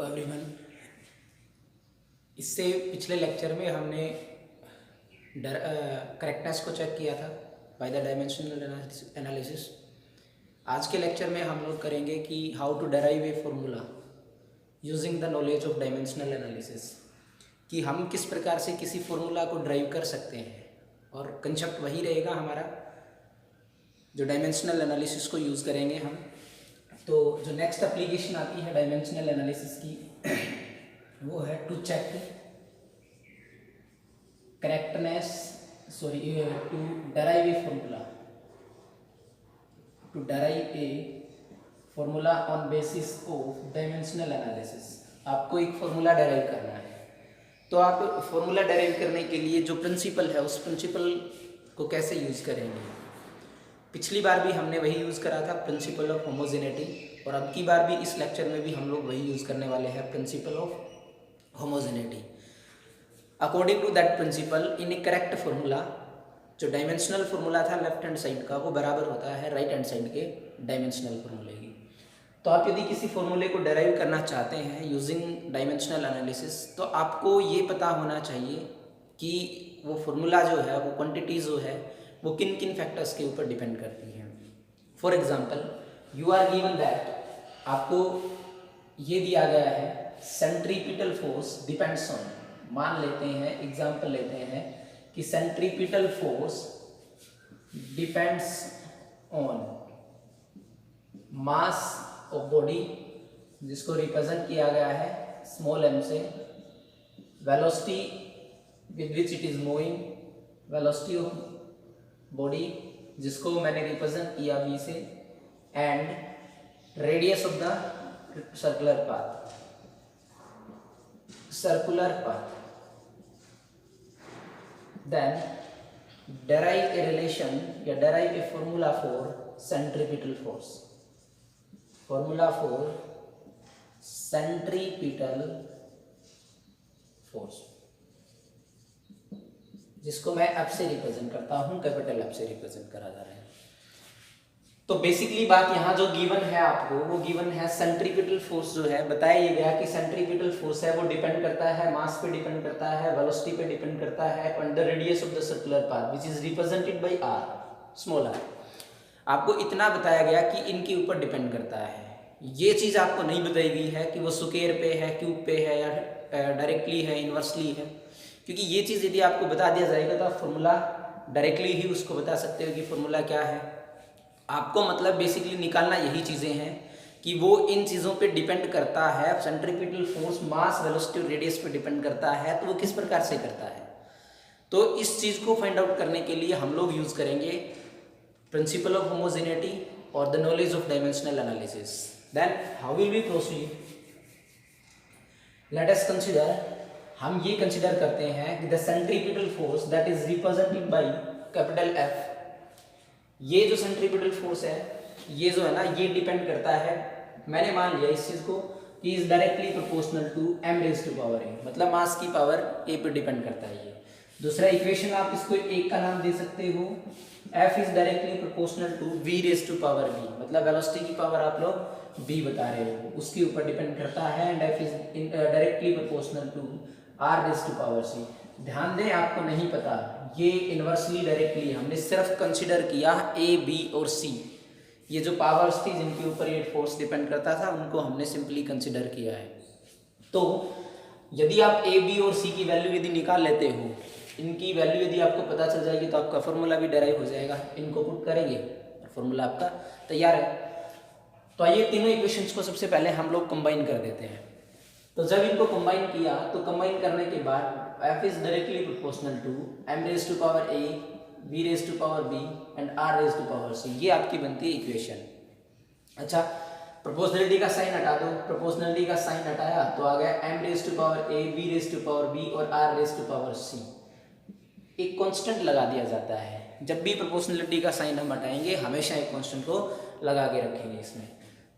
Everyone. इससे पिछले lecture में हमने करेक्टनेस को चेक किया था बाय द डायमेंशनल एनालिसिस। आज के लेक्चर में हम लोग करेंगे कि how to derive a formula using the knowledge of dimensional analysis, कि हम किस प्रकार से किसी फॉर्मूला को ड्राइव कर सकते हैं। और कंसेप्ट वही रहेगा हमारा जो डायमेंशनल एनालिसिस को यूज़ करेंगे हम। तो जो नेक्स्ट एप्लीकेशन आती है डायमेंशनल एनालिसिस की वो है to check correctness to derive a formula, to derive a formula on basis of dimensional analysis. आपको एक फॉर्मूला डेराइव करना है, तो आप फॉर्मूला डेराइव करने के लिए जो प्रिंसिपल है उस प्रिंसिपल को कैसे यूज़ करेंगे। पिछली बार भी हमने वही यूज़ करा था, प्रिंसिपल ऑफ होमोजेनिटी, और अब की बार भी इस लेक्चर में भी हम लोग वही यूज़ करने वाले हैं, principle of homogeneity. According to that principle in a correct formula, जो डायमेंशनल फार्मूला था लेफ्ट हैंड साइड का वो बराबर होता है राइट हैंड साइड के डायमेंशनल फार्मूले की। तो आप यदि किसी फॉर्मूले को डेराइव करना चाहते हैं यूजिंग डायमेंशनल एनालिसिस, तो आपको ये पता होना चाहिए कि वो फॉर्मूला जो है, वो क्वांटिटी जो है, वो किन किन फैक्टर्स के ऊपर डिपेंड करती हैं। For example, you are given that, आपको ये दिया गया है सेंट्रीपिटल फोर्स डिपेंड्स ऑन, मान लेते हैं एग्जाम्पल लेते हैं कि centripetal force depends on mass of body, जिसको रिप्रेजेंट किया गया है स्मॉल m से, velocity with which it is moving, velocity of body जिसको मैंने रिप्रेजेंट किया v से, and radius of the circular path, then derive a relation या derive a formula for centripetal force, formula for centripetal force, जिसको मैं F से represent करता हूं, कैपिटल F से रिप्रेजेंट करा जा रहा है। तो बेसिकली बात यहाँ जो गिवन है आपको, वो गिवन है सेंट्रीपिटल फोर्स जो है, बताया ये गया कि सेंट्रीपिटल फोर्स है वो डिपेंड करता है मास पे, डिपेंड करता है वेलोसिटी पे, डिपेंड करता है on the radius of the circular path which is represented bye r, small r। आपको इतना बताया गया कि इनके ऊपर डिपेंड करता है। ये चीज़ आपको नहीं बताई गई है कि वो स्क्वायर पे है, क्यूब पे है, या डायरेक्टली है, इन्वर्सली है, क्योंकि ये चीज़ यदि आपको बता दिया जाएगा तो आप फॉर्मूला डायरेक्टली ही उसको बता सकते हो कि फॉर्मूला क्या है। आपको मतलब बेसिकली निकालना यही चीज़ें हैं कि वो इन चीज़ों पे डिपेंड करता है, सेंट्रीपिटल फोर्स मास, वेलोसिटी और रेडियस पे डिपेंड करता है, तो वो किस प्रकार से करता है। तो इस चीज़ को फाइंड आउट करने के लिए हम लोग यूज़ करेंगे प्रिंसिपल ऑफ होमोजेनिटी और the knowledge of dimensional analysis. Then how will we proceed, let us consider, हम ये कंसीडर करते हैं कि the centripetal force that is represented by capital F, ये जो सेंट्रीपिटल फोर्स है ये जो है ना, ये डिपेंड करता है, मैंने मान लिया इस चीज को कि is directly proportional to m raise to power a, मतलब मास की पावर a पे डिपेंड करता है ये। दूसरा इक्वेशन आप इसको एक का नाम दे सकते हो, f is directly proportional to v raise to power b, मतलब वेलोसिटी की पावर आप लोग b बता रहे हो, उसके ऊपर डिपेंड करता है, and f is directly proportional to r raise to power c। ध्यान दें, आपको नहीं पता ये इन्वर्सली डायरेक्टली, हमने सिर्फ कंसीडर किया a, b और c, ये जो पावर्स थी जिनके ऊपर ये फोर्स डिपेंड करता था उनको हमने सिंपली कंसीडर किया है। तो यदि आप a, b और c की वैल्यू यदि निकाल लेते हो, इनकी वैल्यू यदि आपको पता चल जाएगी तो आपका फॉर्मूला भी डेराइव हो जाएगा। इनको पुट करेंगे और फॉर्मूला आपका तैयार है। तो आइए तीनों इक्वेशंस को सबसे पहले हम लोग कंबाइन कर देते हैं। तो जब इनको कंबाइन किया, तो कंबाइन करने के बाद f is directly proportional to m raise to power a, v raise to power b and r raise to power c, ये आपकी बनती है इक्वेशन। अच्छा, प्रोपोर्शनलिटी का साइन हटा दो, प्रोपोर्शनलिटी का साइन हटाया तो आ गया m raise to power a, v raise to power b और r raise to power c। एक कांस्टेंट लगा दिया जाता है, जब भी प्रोपोर्शनलिटी का साइन हम हटाएंगे हमेशा एक कांस्टेंट को लगा के रखेंगे इसमें।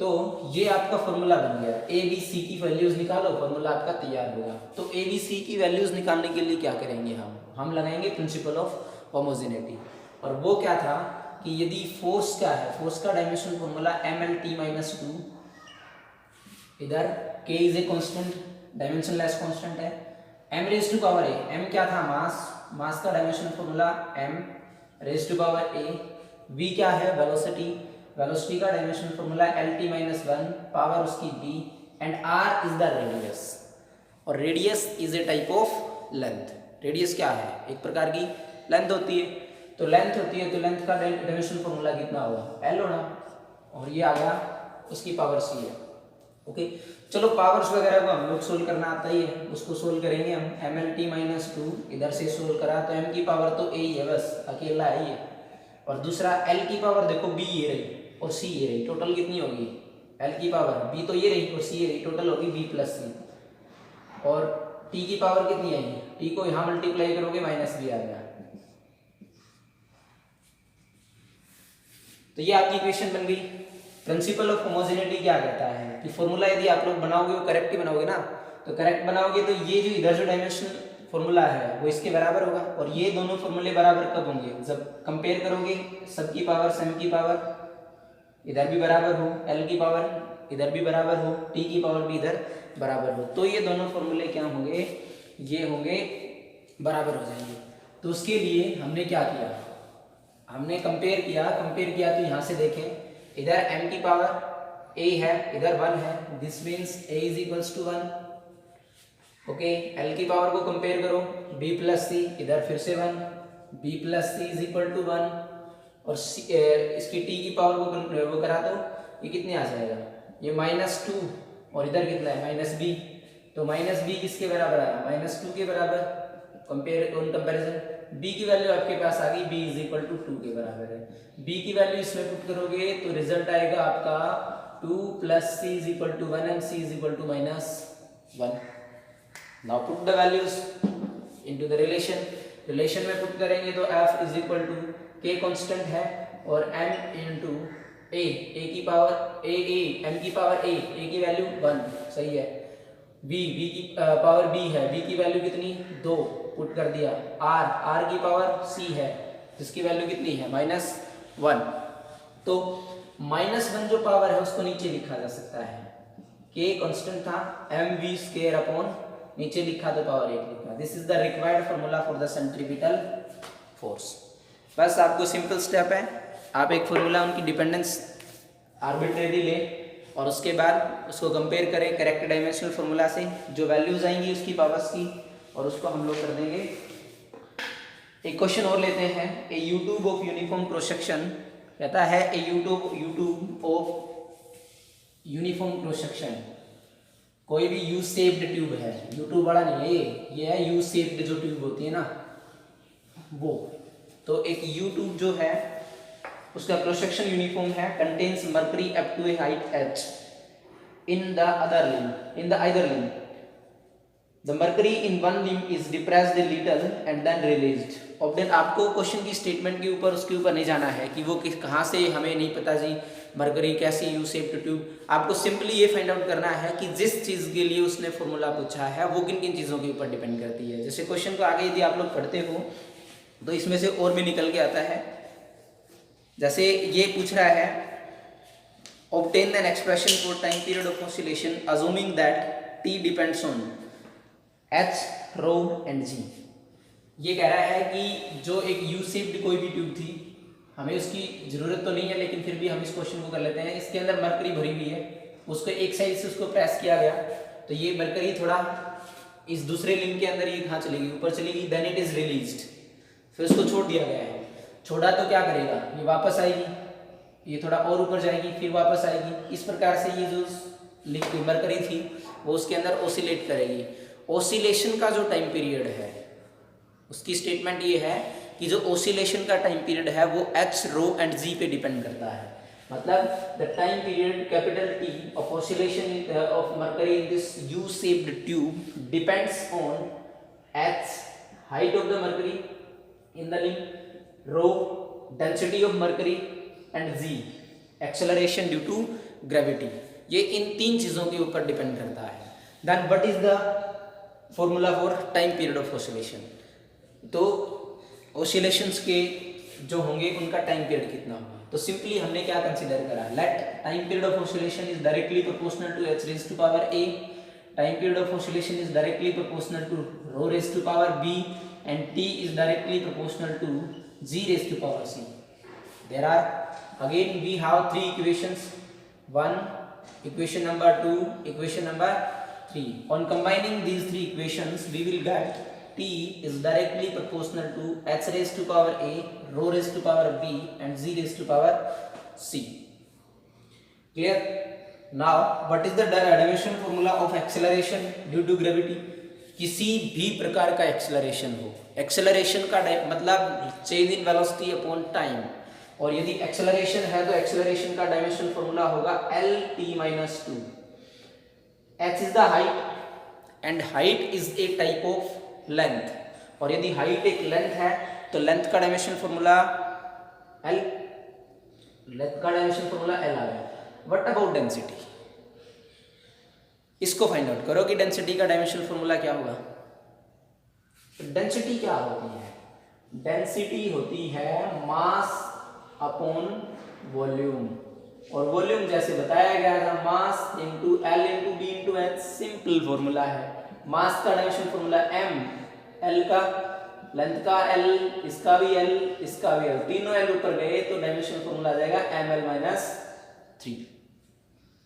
तो ये आपका फॉर्मूला बन गया, ए बी सी की वैल्यूज निकालो, फॉर्मूला आपका तैयार होगा। तो ए बी सी की वैल्यूज निकालने के लिए क्या करेंगे, हम लगाएंगे प्रिंसिपल ऑफ होमोजेनिटी। और वो क्या था कि यदि फोर्स क्या है, फोर्स का डायमेंशन फॉर्मूला mlt - 2 इधर k is a constant, dimensionless constant है। m raise to power a, m क्या था मास, मास का dimension formula m raise to power a। v क्या है वेलोसिटी, वेलोसिटी का dimension formula lt minus 1 power उसकी b and r is the radius. और radius is a type of length. Radius क्या है, एक प्रकार की लेंथ होती है, तो लेंथ होती है तो लेंथ का डायमेंशन फॉर्मूला कितना होगा l होना, और ये आ गया उसकी पावर c है। ओके चलो पावर्स वगैरह को हम लोग सोल्व करना आता ही है, उसको सोल्व करेंगे हम। एम एल टी माइनस 2 इधर से सोल्व करा तो m की पावर तो a ही है, बस अकेला है ये, और दूसरा l की पावर देखो b ये रही और c ये रही, टोटल कितनी होगी l की पावर b तो ये रही और c ये रही, टोटल होगी b प्लस c। और t की पावर कितनी आएगी, t को यहाँ मल्टीप्लाई करोगे माइनस b आ गया। तो ये आपकी इक्वेशन बन गई। प्रिंसिपल ऑफ होमोजेनिटी क्या कहता है कि फॉर्मूला यदि आप लोग बनाओगे वो करेक्ट ही बनाओगे ना, तो करेक्ट बनाओगे तो ये जो इधर जो डायमेंशन फॉर्मूला है वो इसके बराबर होगा, और ये दोनों फॉर्मूले बराबर कब होंगे, जब कंपेयर करोगे सबकी पावर सम की पावर इधर भी बराबर हो, एल की पावर इधर भी बराबर हो, टी की पावर भी इधर बराबर हो, तो ये दोनों फॉर्मूले क्या होंगे, ये होंगे बराबर हो जाएंगे। तो उसके लिए हमने क्या किया, हमने कंपेयर किया तो यहाँ से देखें इधर m की पावर a है, इधर 1 है, this means a is equals to 1। Okay l की पावर को कंपेयर करो b प्लस सी, इधर फिर से 1, b plus C is equal to 1, और इसकी t की पावर को वो करा दो, ये कितने आ जाएगा, ये -2 और इधर कितना है -b, तो -b किसके बराबर आया, -2 के बराबर। कंपेयर ऑन कंपैरिजन b की वैल्यू आपके पास आ गई, b इज इक्वल टू 2 के बराबर है। b की वैल्यू इसमें पुट करोगे तो रिजल्ट आएगा आपका 2 plus c is equal to 1 and c is equal to -1। Now put the values into the relation, relation में पुट करेंगे तो f is equal to k constant है और m इनटू a की पावर m की power a की value 1 सही है, b की पावर b है, b की वैल्यू कितनी 2 पुट कर दिया, r की पावर c है जिसकी वैल्यू कितनी है -1। तो -1 जो पावर है उसको नीचे लिखा जा सकता है, k कांस्टेंट था mv स्क्वायर अपॉन नीचे लिखा तो पावर 1 लिखा। This is the required formula for the centripetal force. बस आपको सिंपल स्टेप है, आप एक फार्मूला उनकी डिपेंडेंस आर्बिट्रेरी ले और उसके बाद उसको कंपेयर करें करेक्ट डायमेंशनल फार्मूला से, जो वैल्यूज आएंगी उसकी पावर्स की, और उसको हम लोग कर देंगे। एक क्वेश्चन और लेते हैं, a U tube of uniform cross section कहता है a U tube of uniform cross section, कोई भी यू शेप्ड ट्यूब है, यूट्यूब वाला नहीं है ये है यू शेप्ड जो ट्यूब होती है ना वो, तो एक यूट्यूब जो है उसका क्रॉस सेक्शन यूनिफॉर्म है, contains mercury up to a height h in the either limb the mercury in one limb is depressed a little and then released। और देन आपको क्वेश्चन की स्टेटमेंट के ऊपर उसके ऊपर नहीं जाना है कि वो कहाँ से, हमें नहीं पता जी मरकरी कैसी यू शेप्ड ट्यूब, आपको सिंपली ये फाइंड आउट करना है कि जिस चीज़ के लिए उसने फॉर्मूला पूछा है वो किन किन चीज़ों के ऊपर डिपेंड करती है। जैसे क्वेश्चन को आगे यदि आप लोग पढ़ते हो तो इसमें से और भी निकल के आता है, जैसे ये पूछ रहा है obtain an expression for time period of oscillation assuming that t depends on h, rho and g। ये कह रहा है कि जो एक यू शेप्ड कोई भी ट्यूब थी, हमें उसकी ज़रूरत तो नहीं है लेकिन फिर भी हम इस क्वेश्चन को कर लेते हैं, इसके अंदर मरकरी भरी हुई है, उसको एक साइड से उसको प्रेस किया गया तो ये मरकरी थोड़ा इस दूसरे लिंक के अंदर ये कहाँ चलेगी, ऊपर चलेगी, देन इट इज़ रिलीज्ड, फिर उसको छोड़ दिया गया है, छोड़ा तो क्या करेगा, ये वापस आएगी, ये थोड़ा और ऊपर जाएगी फिर वापस आएगी, इस प्रकार से ये जो मरकरी थी वो उसके अंदर ओसिलेट करेगी। ओसिलेशन का जो टाइम पीरियड है उसकी स्टेटमेंट ये है कि जो ओसिलेशन का टाइम पीरियड है वो h, रो एंड g पे डिपेंड करता है, मतलब the time period capital T of oscillation of mercury in this U shaped tube depends on h, height of the mercury in the limb, rho density of mercury and g, acceleration due to gravity. ये इन तीन चीज़ों के ऊपर depend करता है। Then what is the formula for time period of oscillation, तो oscillations के जो होंगे उनका टाइम पीरियड कितना होगा, तो सिंपली हमने क्या कंसीडर करा, let time period of oscillation is directly proportional to h raise to power a, time period of oscillation is directly proportional to rho raise to power b and t is directly proportional to g raised to power c. There are again we have three equations, one equation number 2, equation number 3. On combining these three equations we will get t is directly proportional to h raised to power a, rho raised to power b and g raised to power c. Clear? Now what is the dimension formula of acceleration due to gravity? किसी भी प्रकार का acceleration हो, acceleration का मतलब change in velocity upon time, और यदि acceleration है तो एक्सेलरेशन का डायमेंशन फॉर्मूला होगा L(t-2). h is the height and height is a type of length, और यदि हाइट एक लेंथ है तो लेंथ का डायमेंशन फॉर्मूला L, लेंथ का डायमेंशन फॉर्मूला L आ गया। व्हाट अबाउट डेंसिटी, इसको फाइंड आउट करो कि डेंसिटी का डायमेंशन फॉर्मूला क्या होगा। डेंसिटी क्या होती है? डेंसिटी होती है मास अपॉन वॉल्यूम, और वॉल्यूम जैसे बताया गया था mass into L into B into H, simple formula है। मास का डायमेंशन फॉर्मूला m, एल का लेंथ का l, इसका भी l, इसका भी l, तीनों l ऊपर गए तो डायमेंशन फॉर्मूला आ जाएगा ml-3।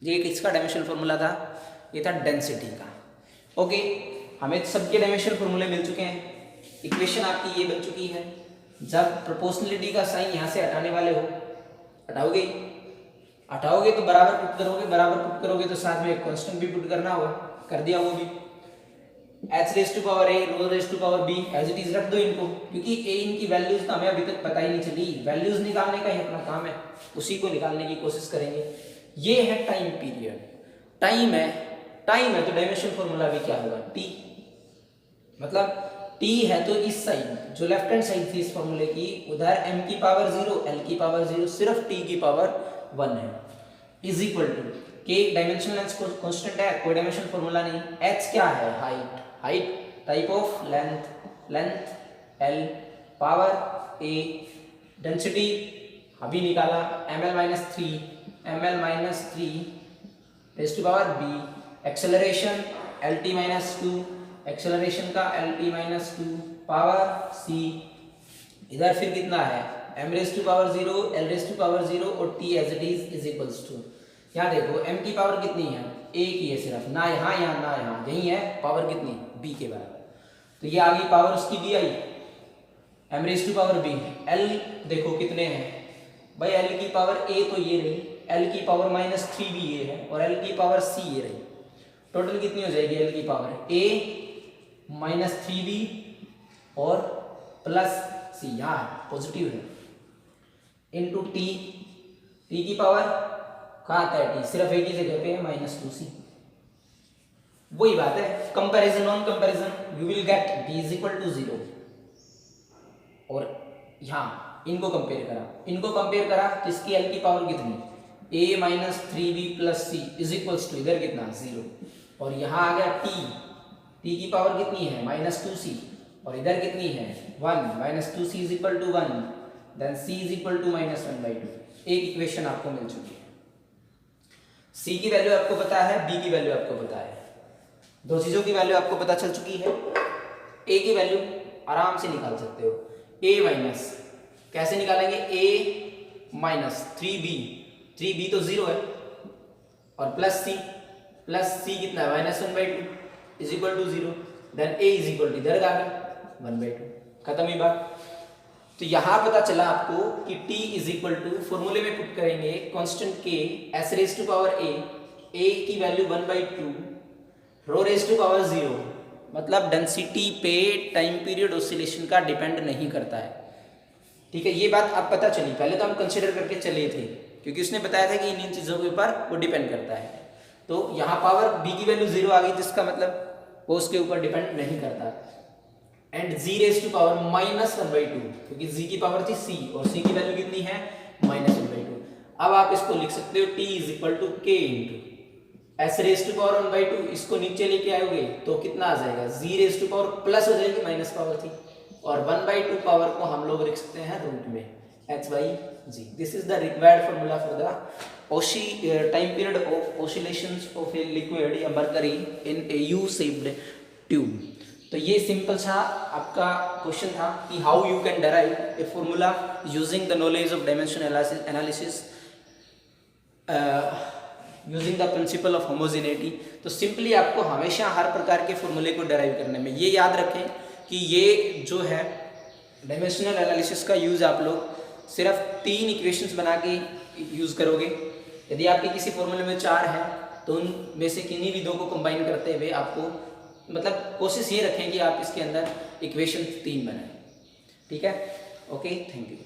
ये किसका डायमेंशन फॉर्मूला था? ये था डेंसिटी का। ओके, हमें सबके डायमेंशन फॉर्मूले मिल चुके हैं, इक्वेशन आपकी ये बन चुकी है। जब प्रोपोर्शनलिटी का साइन यहाँ से हटाने वाले हो, हटाओगे तो बराबर पुट करोगे, बराबर पुट करोगे तो साथ में एक कांस्टेंट भी पुट करना होगा, कर दिया वो भी। h raise to power a, rho raise to power b, as it is रख दो इनको, क्योंकि a इनकी वैल्यूज तो हमें अभी तक पता ही नहीं चली, वैल्यूज निकालने का ही अपना काम है, उसी को निकालने की कोशिश करेंगे। ये है टाइम पीरियड, टाइम है तो डायमेंशन फॉर्मूला भी क्या होगा, t, मतलब t है तो इस साइड जो लेफ्ट हैंड साइड थी इस फॉर्मूले की, उधर m की पावर 0, l की पावर 0, सिर्फ t की पावर 1 है, is equal to k dimension length constant है, कोई डायमेंशन फॉर्मूला नहीं। h क्या है? Height type of length l, power a, density अभी निकाला ml-3 raise to power b, acceleration Lt-2, acceleration का Lt-2 पावर c, इधर फिर कितना है m raise to power 0, l raise to power 0 और t as it is equals to, यहाँ देखो m की पावर कितनी है? a की है सिर्फ, ना यहाँ ना यहाँ, यही है पावर कितनी? b के बराबर, तो ये आ गई पावर उसकी भी आई m raise to power b। l देखो कितने हैं भाई, l की पावर a तो ये रही, l की पावर -3 भी ये है, और l की पावर c ये रही, टोटल कितनी हो जाएगी l की पावर? a -3b और प्लस c, यहाँ पॉजिटिव है, इंटू t की पावर कहाँ आता है t? सिर्फ एक ही जगह पे है, -2c। वही बात है, comparison on comparison, you will get b is equal to 0, और यहाँ इनको कंपेयर करा तो इसकी l की पावर कितनी? a -3b plus c is equals to इधर कितना? 0, और यहाँ आ गया t की पावर कितनी है? -2c, और इधर कितनी है? 1, -2c is equal to 1, then c is equal to -1/2। एक इक्वेशन आपको मिल चुकी है, c की वैल्यू आपको पता है, b की वैल्यू आपको पता है, दो चीजों की वैल्यू आपको पता चल चुकी है। a की वैल्यू आराम से निकाल सकते हो, a माइनस कैसे निकालेंगे? a -3b तो 0 है, और प्लस c कितना है? -1/2 is equal to 0, then a is equal to इधर आ गया 1/2, खत्म ही बात। तो यहां पता चला आपको कि t इज इक्वल टू, फॉर्मूले में पुट करेंगे constant k, s raise to power a की value 1/2, rho raise to power 0, मतलब डेंसिटी पे टाइम पीरियड ऑसिलेशन का डिपेंड नहीं करता है। ठीक है, ये बात अब पता चली, पहले तो हम कंसीडर करके चले थे क्योंकि उसने बताया था कि इन चीजों के ऊपर वो डिपेंड करता है। तो यहाँ पावर b की वैल्यू 0 आ गई, जिसका मतलब वो उसके ऊपर डिपेंड नहीं करता। And g raise to power -1/2, क्योंकि g की पावर थी c और c की वैल्यू कितनी है? -1/2। अब आप इसको लिख सकते हो t is equal to k into s raise to power 1/2, इसको नीचे लेके आओगे तो कितना आ जाएगा? g raise to power plus हो जाएगी, माइनस पावर थी, और 1/2 पावर को हम लोग लिख सकते हैं रूट में h/2। जी, this is the required formula for the time period of oscillations of a liquid या mercury in a U shaped tube. तो ये सिंपल सा आपका क्वेश्चन था कि how you can derive a formula using the knowledge of dimension analysis using the principle of homogeneity. तो simply आपको हमेशा हर प्रकार के फॉर्मूले को डेराइव करने में ये याद रखें कि ये जो है डायमेंशनल एनालिसिस का यूज़ आप लोग सिर्फ 3 इक्वेशंस बना के यूज़ करोगे। यदि आपके किसी फॉर्मूले में 4 है तो उनमें से किन्हीं भी 2 को कंबाइन करते हुए आपको मतलब कोशिश ये रखें कि आप इसके अंदर इक्वेशन 3 बनाएं। ठीक है, ओके, थैंक यू।